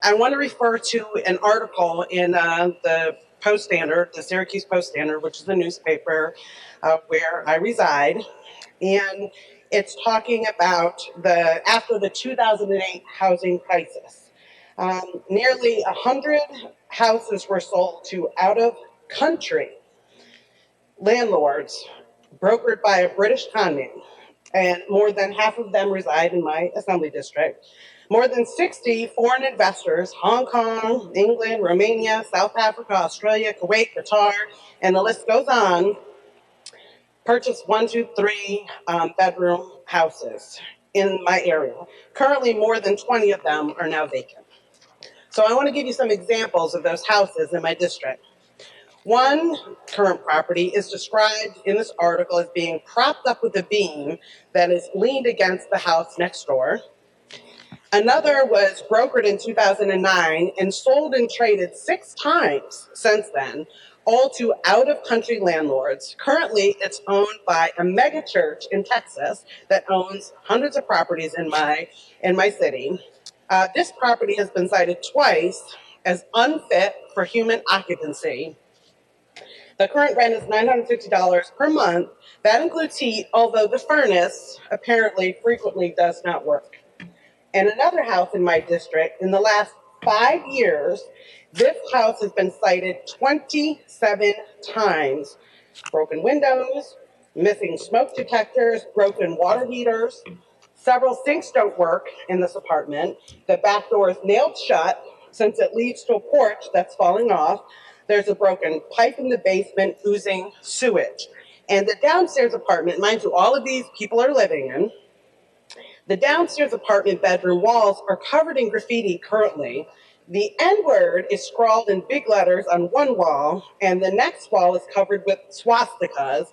I want to refer to an article in the Post-Standard, the Syracuse Post-Standard, which is the newspaper where I reside, and it's talking about after the 2008 housing crisis. Nearly 100 houses were sold to out-of-country landlords brokered by a British conman, and more than half of them reside in my assembly district. More than 60 foreign investors, Hong Kong, England, Romania, South Africa, Australia, Kuwait, Qatar, and the list goes on, purchased 1, 2, 3 bedroom houses in my area. Currently, more than 20 of them are now vacant. So I want to give you some examples of those houses in my district. One current property is described in this article as being propped up with a beam that is leaned against the house next door. Another was brokered in 2009 and sold and traded 6 times since then, all to out-of-country landlords. Currently, it's owned by a mega church in Texas that owns hundreds of properties in my city. This property has been cited twice as unfit for human occupancy. The current rent is $950 per month. That includes heat, although the furnace apparently frequently does not work. And another house in my district, in the last 5 years, this house has been cited 27 times. Broken windows, missing smoke detectors, broken water heaters. Several sinks don't work in this apartment. The back door is nailed shut since it leads to a porch that's falling off. There's a broken pipe in the basement oozing sewage. And the downstairs apartment, mind you, all of these people are living in. The downstairs apartment bedroom walls are covered in graffiti currently. The N-word is scrawled in big letters on one wall, and the next wall is covered with swastikas.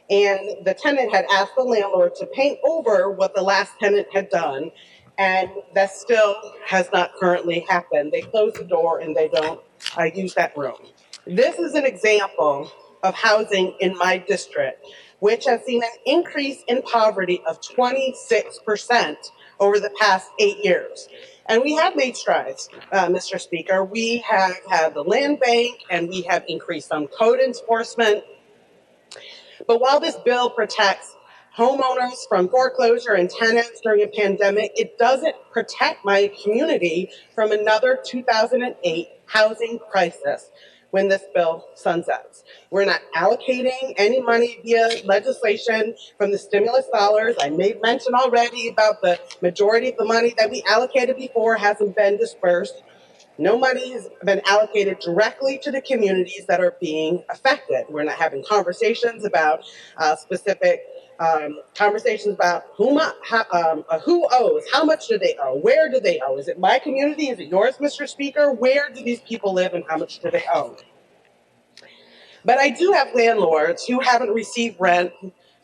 And the tenant had asked the landlord to paint over what the last tenant had done, and that still has not currently happened. They close the door and they don't use that room. This is an example of housing in my district, which has seen an increase in poverty of 26% over the past 8 years. And we have made strides, Mr. Speaker. We have had the land bank and we have increased some code enforcement. But while this bill protects homeowners from foreclosure and tenants during a pandemic, it doesn't protect my community from another 2008 housing crisis when this bill sunsets. We're not allocating any money via legislation from the stimulus dollars. I made mention already about the majority of the money that we allocated before hasn't been dispersed. No money has been allocated directly to the communities that are being affected. We're not having conversations about specific conversations about who owes, how much do they owe, where do they owe? Is it my community? Is it yours, Mr. Speaker? Where do these people live and how much do they owe? But I do have landlords who haven't received rent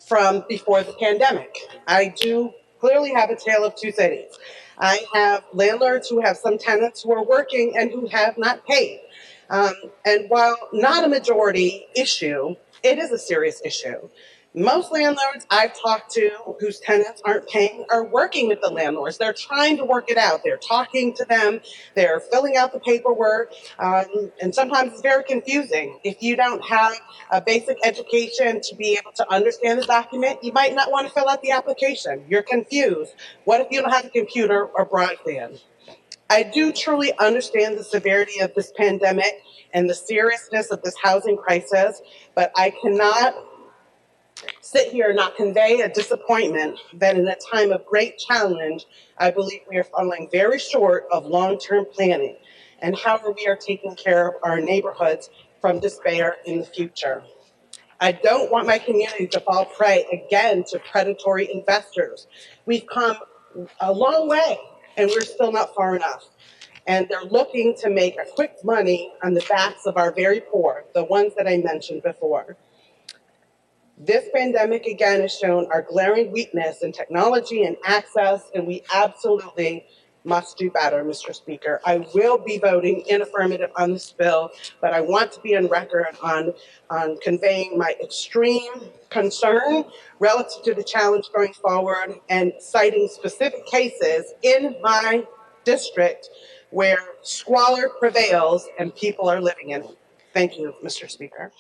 from before the pandemic. I do clearly have a tale of two cities. I have landlords who have some tenants who are working and who have not paid. And while not a majority issue, it is a serious issue. Most landlords I've talked to whose tenants aren't paying are working with the landlords. They're trying to work it out. They're talking to them. They're filling out the paperwork. And sometimes it's very confusing. If you don't have a basic education to be able to understand the document, you might not want to fill out the application. You're confused. What if you don't have a computer or broadband? I do truly understand the severity of this pandemic and the seriousness of this housing crisis, but I cannot sit here and not convey a disappointment that in a time of great challenge, I believe we are falling very short of long-term planning and how we are taking care of our neighborhoods from despair in the future. I don't want my community to fall prey again to predatory investors. We've come a long way and we're still not far enough. And they're looking to make a quick money on the backs of our very poor, the ones that I mentioned before. This pandemic, again, has shown our glaring weakness in technology and access, and we absolutely must do better, Mr. Speaker. I will be voting in affirmative on this bill, but I want to be on record on conveying my extreme concern relative to the challenge going forward and citing specific cases in my district where squalor prevails and people are living in it. Thank you, Mr. Speaker.